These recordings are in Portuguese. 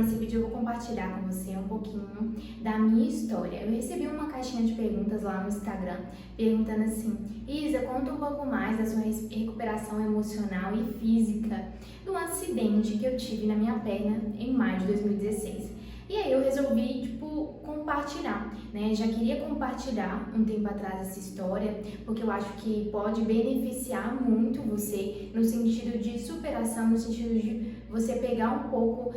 nesse vídeo eu vou compartilhar com você um pouquinho da minha história. Eu recebi uma caixinha de perguntas lá no Instagram, perguntando assim: Isa, conta um pouco mais da sua recuperação emocional e física do acidente que eu tive na minha perna em maio de 2016. E aí eu resolvi, compartilhar, né? Já queria compartilhar um tempo atrás essa história, porque eu acho que pode beneficiar muito você no sentido de superação, no sentido de você pegar um pouco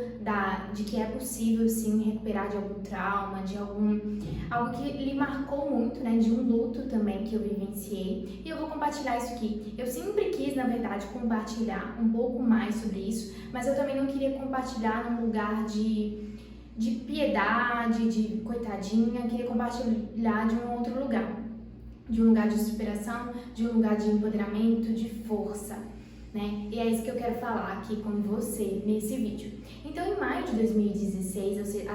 de que é possível sim recuperar de algum trauma, de algo que lhe marcou muito, né? De um luto também que eu vivenciei. E eu vou compartilhar isso aqui. Eu sempre quis, na verdade, compartilhar um pouco mais sobre isso, mas eu também não queria compartilhar num lugar de piedade, de coitadinha, queria compartilhar de um outro lugar, de um lugar de superação, de um lugar de empoderamento, de força, né? E é isso que eu quero falar aqui com você nesse vídeo. Então, em maio de 2016, ou seja,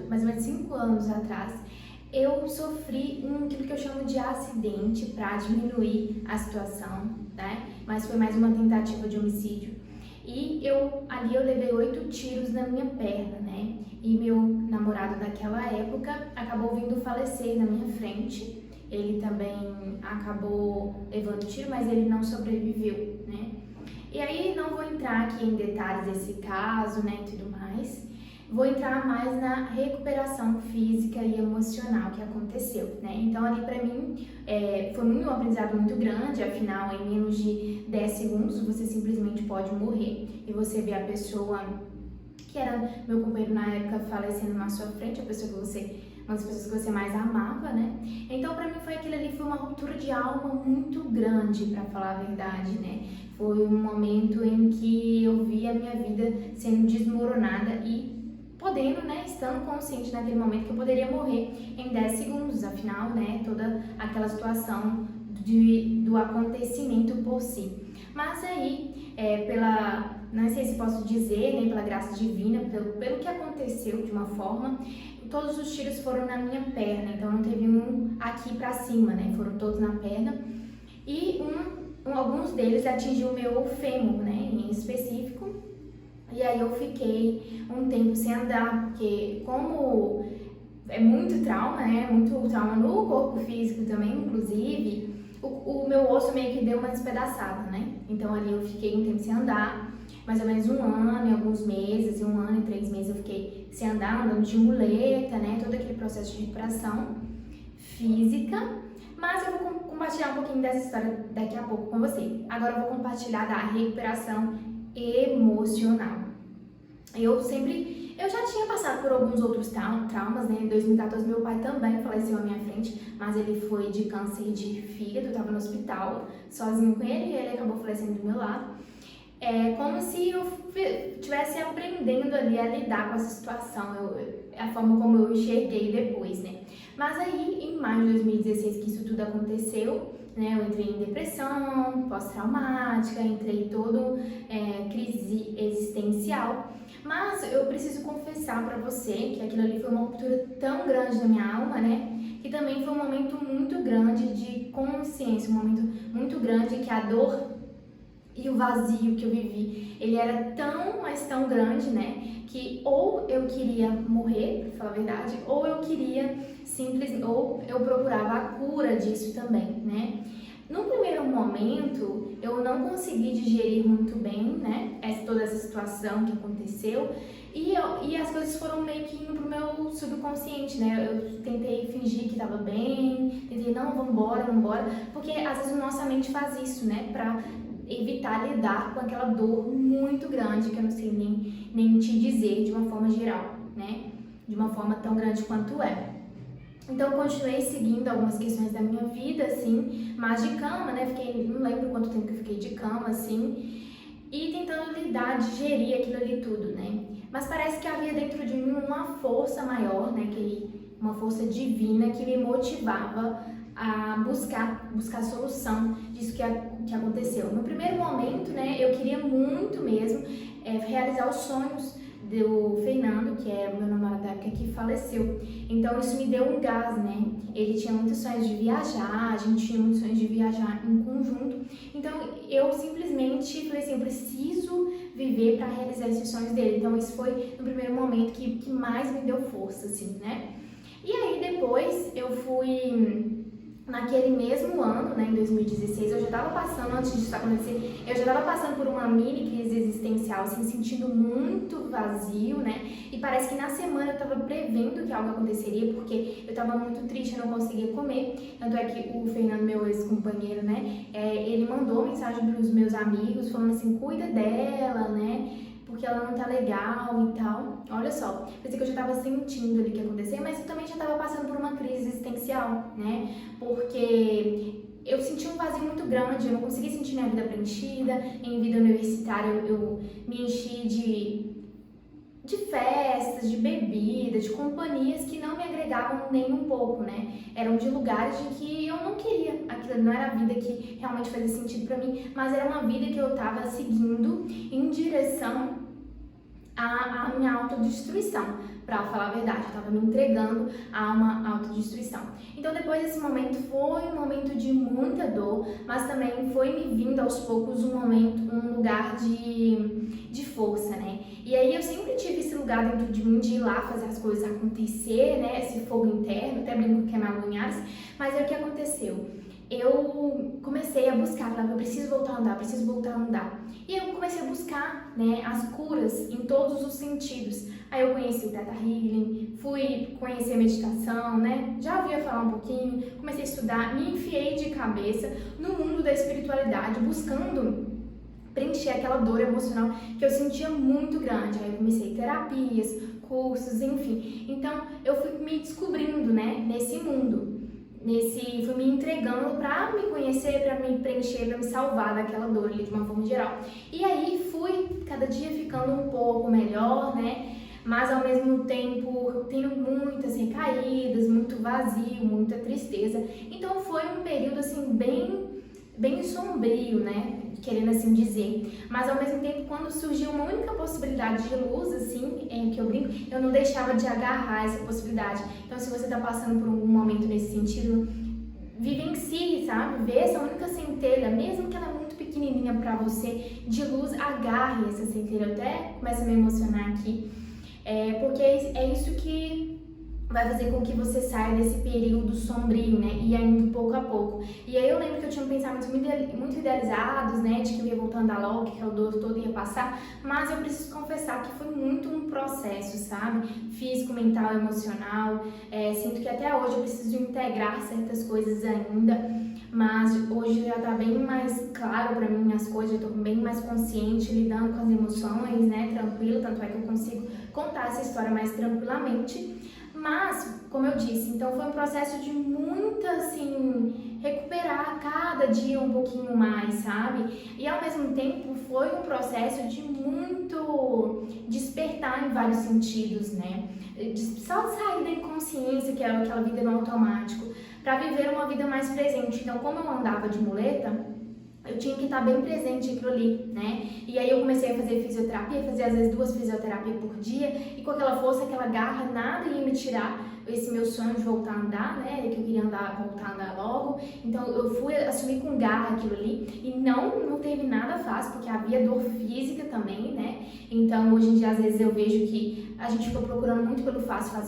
mais ou menos 5 anos atrás, eu sofri aquilo que eu chamo de acidente para diminuir a situação, né? Mas foi mais uma tentativa de homicídio. E ali eu levei 8 tiros na minha perna, né? E meu namorado daquela época acabou vindo falecer na minha frente. Ele também acabou levando tiro, mas ele não sobreviveu, né? E aí não vou entrar aqui em detalhes desse caso, né, e tudo mais. Vou entrar mais na recuperação física e emocional que aconteceu, né? Então ali pra mim foi um aprendizado muito grande, afinal em menos de 10 segundos você simplesmente pode morrer e você vê a pessoa que era meu companheiro na época falecendo na sua frente, uma das pessoas que você mais amava, né? Então pra mim aquilo ali foi uma ruptura de alma muito grande, pra falar a verdade, né? Foi um momento em que eu vi a minha vida sendo desmoronada e podendo, né, estando consciente naquele momento que eu poderia morrer em 10 segundos, afinal, né, toda aquela situação do acontecimento por si. Mas aí, não sei se posso dizer, né, pela graça divina, pelo que aconteceu de uma forma, todos os tiros foram na minha perna, então não teve um aqui pra cima, né, foram todos na perna, e alguns deles atingiu o meu fêmur, né, em específico. E aí eu fiquei um tempo sem andar, porque como é muito trauma, né? Muito trauma no corpo físico também, inclusive, o meu osso meio que deu uma despedaçada, né? Então ali eu fiquei um tempo sem andar, mais ou menos 1 ano e alguns meses, 1 ano e 3 meses eu fiquei sem andar, andando de muleta, né? Todo aquele processo de recuperação física. Mas eu vou compartilhar um pouquinho dessa história daqui a pouco com você. Agora eu vou compartilhar da recuperação emocional. Eu já tinha passado por alguns outros traumas, né? Em 2014 meu pai também faleceu à minha frente, mas ele foi de câncer de fígado, eu tava no hospital sozinho com ele e ele acabou falecendo do meu lado. É como se eu estivesse aprendendo ali a lidar com essa situação, a forma como eu enxerguei depois, né? Mas aí, em maio de 2016, que isso tudo aconteceu, né? Eu entrei em depressão pós-traumática, entrei todo crise existencial. Mas eu preciso confessar pra você que aquilo ali foi uma ruptura tão grande na minha alma, né? Que também foi um momento muito grande de consciência, um momento muito grande que a dor e o vazio que eu vivi, ele era tão, mas tão grande, né, que ou eu queria morrer, pra falar a verdade, ou eu queria ou eu procurava a cura disso também, né. No primeiro momento, eu não consegui digerir muito bem, né, toda essa situação que aconteceu, e as coisas foram meio que indo pro meu subconsciente, né, eu tentei fingir que tava bem, tentei, não, vambora, porque às vezes a nossa mente faz isso, né, pra evitar lidar com aquela dor muito grande que eu não sei nem te dizer de uma forma geral, né? De uma forma tão grande quanto é. Então eu continuei seguindo algumas questões da minha vida, assim, mas de cama, né? Não lembro quanto tempo que eu fiquei de cama, assim, e tentando lidar, digerir aquilo ali tudo, né? Mas parece que havia dentro de mim uma força maior, né? Uma força divina que me motivava a buscar solução disso que aconteceu. No primeiro momento, né, eu queria muito mesmo realizar os sonhos do Fernando, que era o meu namorado da época, que faleceu. Então isso me deu um gás, né? Ele tinha muitos sonhos de viajar, a gente tinha muitos sonhos de viajar em conjunto. Então eu simplesmente falei assim, eu preciso viver para realizar esses sonhos dele. Então esse foi no primeiro momento que mais me deu força, assim, né? E aí depois eu fui... Naquele mesmo ano, né, em 2016, eu já estava passando, antes disso acontecer, eu já estava passando por uma mini crise existencial, assim, sentindo muito vazio, né, e parece que na semana eu estava prevendo que algo aconteceria, porque eu estava muito triste, eu não conseguia comer, tanto é que o Fernando, meu ex-companheiro, né, ele mandou mensagem para os meus amigos, falando assim, cuida dela, né, porque ela não tá legal e tal. Olha só, pensei que eu já tava sentindo ali o que ia acontecer, mas eu também já tava passando por uma crise existencial, né? Porque eu senti um vazio muito grande, eu não consegui sentir minha vida preenchida. Em vida universitária eu me enchi de festas, de bebida, de companhias que não me agregavam nem um pouco, né? Eram de lugares de que eu não queria. Aquilo não era a vida que realmente fazia sentido pra mim, mas era uma vida que eu tava seguindo em direção à minha autodestruição, pra falar a verdade. Eu tava me entregando a uma autodestruição. Então depois desse momento foi um momento de muita dor, mas também foi me vindo aos poucos um lugar de força, né? E aí eu sempre tive esse lugar dentro de mim de ir lá fazer as coisas acontecer, né? Esse fogo interno, até brinco que é meu Linhares, mas aí o que aconteceu? Eu comecei a buscar, falava, eu preciso voltar a andar, preciso voltar a andar. E eu comecei a buscar, né, as curas em todos os sentidos. Aí eu conheci o Theta Healing, fui conhecer a meditação, né, já ouvia falar um pouquinho, comecei a estudar, me enfiei de cabeça no mundo da espiritualidade, buscando preencher aquela dor emocional que eu sentia muito grande. Aí eu comecei terapias, cursos, enfim. Então eu fui me descobrindo, né, nesse mundo. Fui me entregando pra me conhecer, pra me preencher, pra me salvar daquela dor ali de uma forma geral. E aí fui cada dia ficando um pouco melhor, né? Mas ao mesmo tempo tendo muitas recaídas, muito vazio, muita tristeza. Então foi um período assim bem sombrio, né? Querendo assim dizer. Mas ao mesmo tempo, quando surgiu uma única possibilidade de luz, assim, que eu brinco, eu não deixava de agarrar essa possibilidade. Então, se você tá passando por algum momento nesse sentido, vivencie, sabe? Vê essa única centelha, mesmo que ela é muito pequenininha pra você, de luz, agarre essa centelha. Eu até começo a me emocionar aqui, porque é isso que vai fazer com que você saia desse período sombrio, né, e indo pouco a pouco. E aí eu lembro que eu tinha pensamentos muito idealizados, né, de que eu ia voltar a andar logo, que aquela dor toda ia passar, mas eu preciso confessar que foi muito um processo, sabe, físico, mental, emocional. Sinto que até hoje eu preciso integrar certas coisas ainda, mas hoje já tá bem mais claro pra mim as coisas, eu tô bem mais consciente, lidando com as emoções, né, tranquilo, tanto é que eu consigo contar essa história mais tranquilamente. Mas, como eu disse, então foi um processo de muita, assim, recuperar cada dia um pouquinho mais, sabe? E ao mesmo tempo foi um processo de muito despertar em vários sentidos, né? Só sair da inconsciência, que é aquela vida no automático, para viver uma vida mais presente. Então, como eu andava de muleta, eu tinha que estar bem presente aquilo ali, né? E aí eu comecei a fazer fisioterapia, fazia às vezes 2 fisioterapias por dia, e com aquela força, aquela garra, nada ia me tirar esse meu sonho de voltar a andar, né? Que eu queria voltar a andar logo. Então eu fui assumir com garra aquilo ali, e não teve nada fácil, porque havia dor física também, né? Então hoje em dia às vezes eu vejo que a gente fica procurando muito pelo fácil,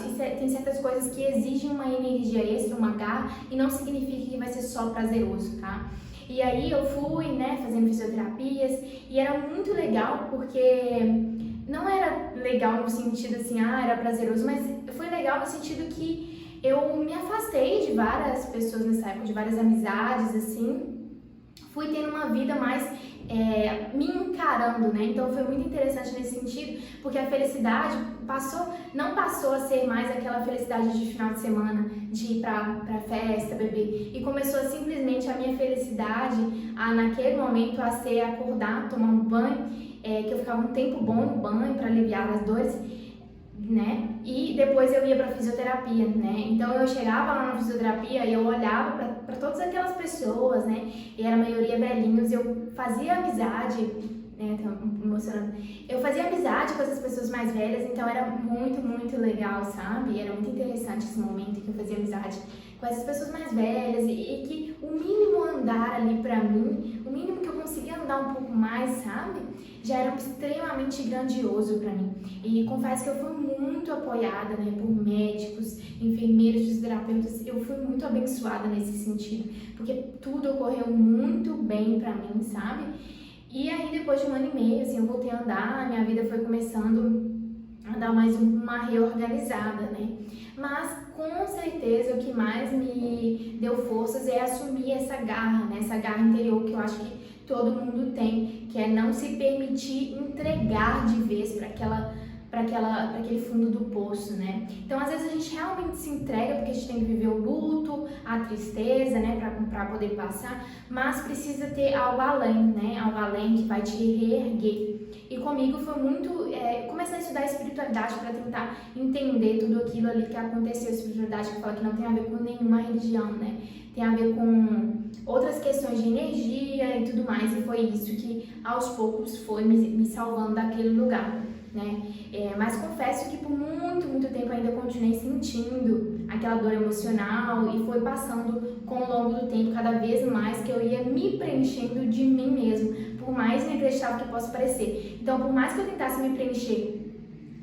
e tem certas coisas que exigem uma energia extra, uma garra, e não significa que vai ser só prazeroso, tá? E aí eu fui, né, fazendo fisioterapias, e era muito legal porque não era legal no sentido assim, era prazeroso, mas foi legal no sentido que eu me afastei de várias pessoas nessa época, de várias amizades, assim, fui tendo uma vida mais me encarando, né? Então foi muito interessante nesse sentido, porque a felicidade não passou a ser mais aquela felicidade de final de semana, de ir pra festa, beber, e começou simplesmente a minha felicidade, naquele momento, a ser acordar, tomar um banho, que eu ficava um tempo bom no banho para aliviar as dores, né? E depois eu ia pra fisioterapia, né? Então eu chegava lá na fisioterapia e eu olhava pra todas aquelas pessoas, né? E era a maioria velhinhos, eu fazia amizade, né? Tô emocionando. Eu fazia amizade com essas pessoas mais velhas, então era muito, muito legal, sabe? Era muito interessante esse momento que eu fazia amizade com essas pessoas mais velhas e que o mínimo andar ali pra mim, o mínimo que eu conseguia andar um pouco mais, sabe? Já era extremamente grandioso pra mim. E confesso que eu fui muito apoiada, né, por médicos, enfermeiros, fisioterapeutas. Eu fui muito abençoada nesse sentido, porque tudo ocorreu muito bem pra mim, sabe? E aí depois de 1 ano e meio, assim, eu voltei a andar, minha vida foi começando a dar mais uma reorganizada, né? Mas com certeza o que mais me deu forças é assumir essa garra, né? Essa garra interior que eu acho que todo mundo tem, que é não se permitir entregar de vez para aquele fundo do poço, né? Então, às vezes a gente realmente se entrega porque a gente tem que viver o luto, a tristeza, né, para poder passar, mas precisa ter algo além, né? Algo além que vai te reerguer. E comigo foi muito começar a estudar espiritualidade para tentar entender tudo aquilo ali que aconteceu. Espiritualidade que fala que não tem a ver com nenhuma religião, né? Tem a ver com outras questões de energia e tudo mais, e foi isso que aos poucos foi me salvando daquele lugar, né? Mas confesso que por muito, muito tempo ainda continuei sentindo aquela dor emocional e foi passando com o longo do tempo cada vez mais que eu ia me preenchendo de mim mesmo, por mais inacreditável que possa parecer. Então, por mais que eu tentasse me preencher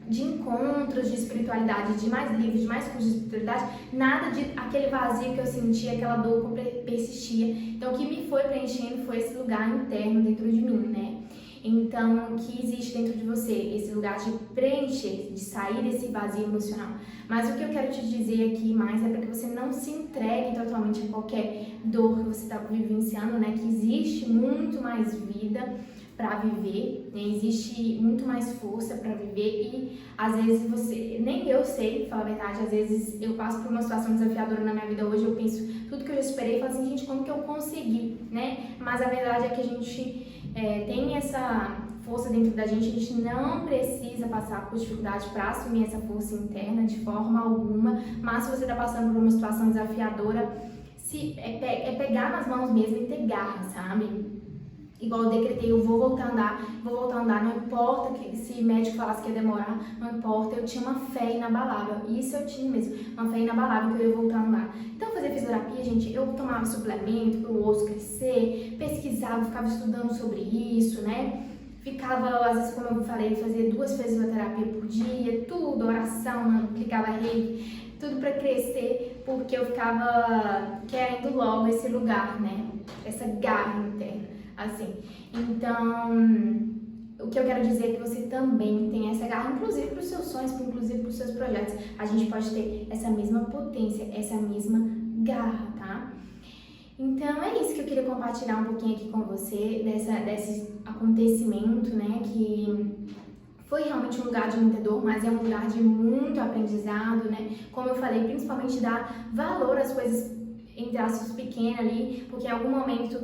de encontros de espiritualidade, de mais livros, de mais cursos de espiritualidade, nada de aquele vazio que eu sentia, aquela dor que persistia. Então, o que me foi preenchendo foi esse lugar interno dentro de mim, né? Então, que existe dentro de você esse lugar de preencher, de sair desse vazio emocional. Mas o que eu quero te dizer aqui mais é para que você não se entregue totalmente a qualquer dor que você está vivenciando, né? Que existe muito mais vida para viver, né? Existe muito mais força para viver e às vezes nem eu sei, falar a verdade, às vezes eu passo por uma situação desafiadora na minha vida hoje, eu penso tudo que eu já esperei e falo assim, gente, como que eu consegui, né? Mas a verdade é que a gente tem essa força dentro da gente, a gente não precisa passar por dificuldade para assumir essa força interna de forma alguma, mas se você está passando por uma situação desafiadora, pegar nas mãos mesmo e ter garra, sabe? Igual eu decretei, eu vou voltar a andar, não importa se o médico falasse que ia demorar, não importa, eu tinha uma fé inabalável, isso eu tinha mesmo, uma fé inabalável que eu ia voltar a andar. Então, fazer fisioterapia, gente, eu tomava suplemento para o osso crescer, pesquisava, ficava estudando sobre isso, né? Ficava, às vezes, como eu falei, fazia 2 fisioterapia por dia, tudo, oração, aplicava reiki, tudo para crescer, porque eu ficava querendo logo esse lugar, né? Essa garra interna. Assim, então, o que eu quero dizer é que você também tem essa garra, inclusive para os seus sonhos, inclusive para os seus projetos. A gente pode ter essa mesma potência, essa mesma garra, tá? Então, é isso que eu queria compartilhar um pouquinho aqui com você, desse acontecimento, né, que foi realmente um lugar de muita dor, mas é um lugar de muito aprendizado, né? Como eu falei, principalmente dar valor às coisas entre aspas pequena ali, porque em algum momento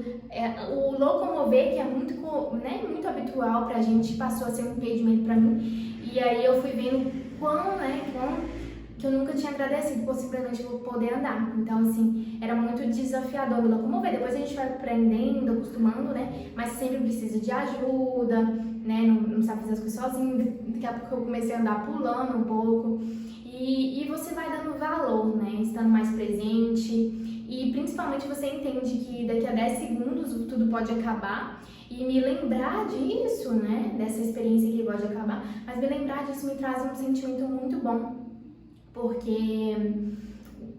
o locomover, que é muito, né, muito habitual pra gente, passou a ser um impedimento pra mim, e aí eu fui vendo quão que eu nunca tinha agradecido por simplesmente poder andar. Então, assim, era muito desafiador me locomover. Depois a gente vai aprendendo, acostumando, né, mas sempre precisa de ajuda, né, não sabe fazer as coisas sozinho. Daqui a pouco eu comecei a andar pulando um pouco, e você vai dando valor, né, estando mais presente. E principalmente você entende que daqui a 10 segundos tudo pode acabar e me lembrar disso, né, dessa experiência que pode acabar, mas me lembrar disso me traz um sentimento muito bom, porque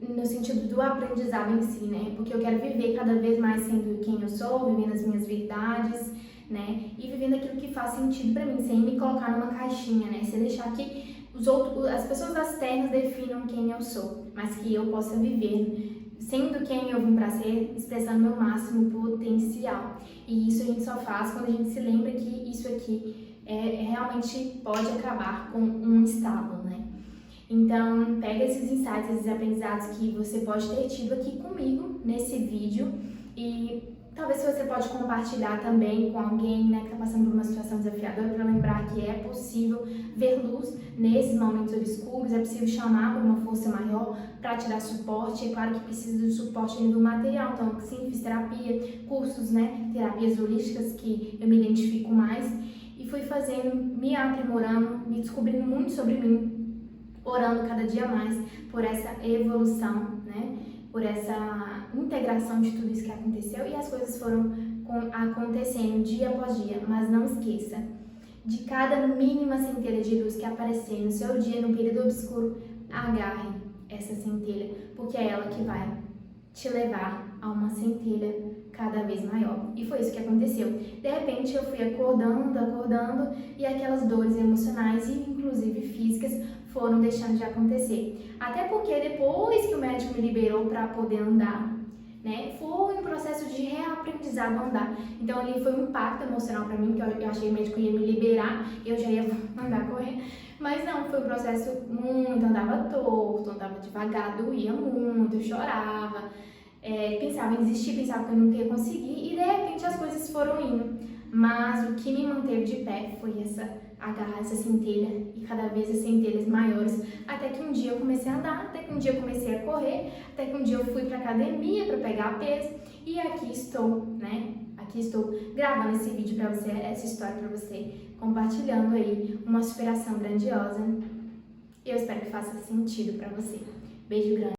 no sentido do aprendizado em si, né, porque eu quero viver cada vez mais sendo quem eu sou, vivendo as minhas verdades, né, e vivendo aquilo que faz sentido pra mim, sem me colocar numa caixinha, né, sem deixar que as pessoas externas definam quem eu sou, mas que eu possa viver sendo quem eu vim para ser, expressando meu máximo potencial. E isso a gente só faz quando a gente se lembra que isso aqui realmente pode acabar com um estalo, né? Então, pega esses insights, esses aprendizados que você pode ter tido aqui comigo nesse vídeo e Talvez você pode compartilhar também com alguém, né, que está passando por uma situação desafiadora, para lembrar que é possível ver luz nesses momentos obscuros, é possível chamar por uma força maior para te dar suporte. É claro que precisa de suporte a nível material, então sim, fiz terapia, cursos, né, terapias holísticas que eu me identifico mais, e fui fazendo, me aprimorando, me descobrindo muito sobre mim, orando cada dia mais por essa evolução, né? Por essa integração de tudo isso que aconteceu, e as coisas foram acontecendo dia após dia. Mas não esqueça, de cada mínima centelha de luz que aparecer no seu dia, no período obscuro, agarre essa centelha, porque é ela que vai te levar a uma centelha cada vez maior. E foi isso que aconteceu. De repente eu fui acordando, e aquelas dores emocionais e inclusive físicas foram deixando de acontecer. Até porque depois que o médico me liberou para poder andar, né, foi um processo de reaprendizado a andar. Então ali foi um impacto emocional para mim, que eu achei que o médico ia me liberar, eu já ia andar correndo. Mas não, foi um processo muito, andava torto, andava devagar, doía muito, eu chorava, pensava em desistir, pensava que eu nunca ia conseguir, e de repente as coisas foram indo. Mas o que me manteve de pé foi agarrar essa centelha, e cada vez as centelhas maiores, até que um dia eu comecei a andar, até que um dia eu comecei a correr, até que um dia eu fui pra academia para pegar peso, e aqui estou, né? Aqui estou gravando esse vídeo para você, essa história para você, compartilhando aí uma superação grandiosa. Eu espero que faça sentido para você. Beijo grande.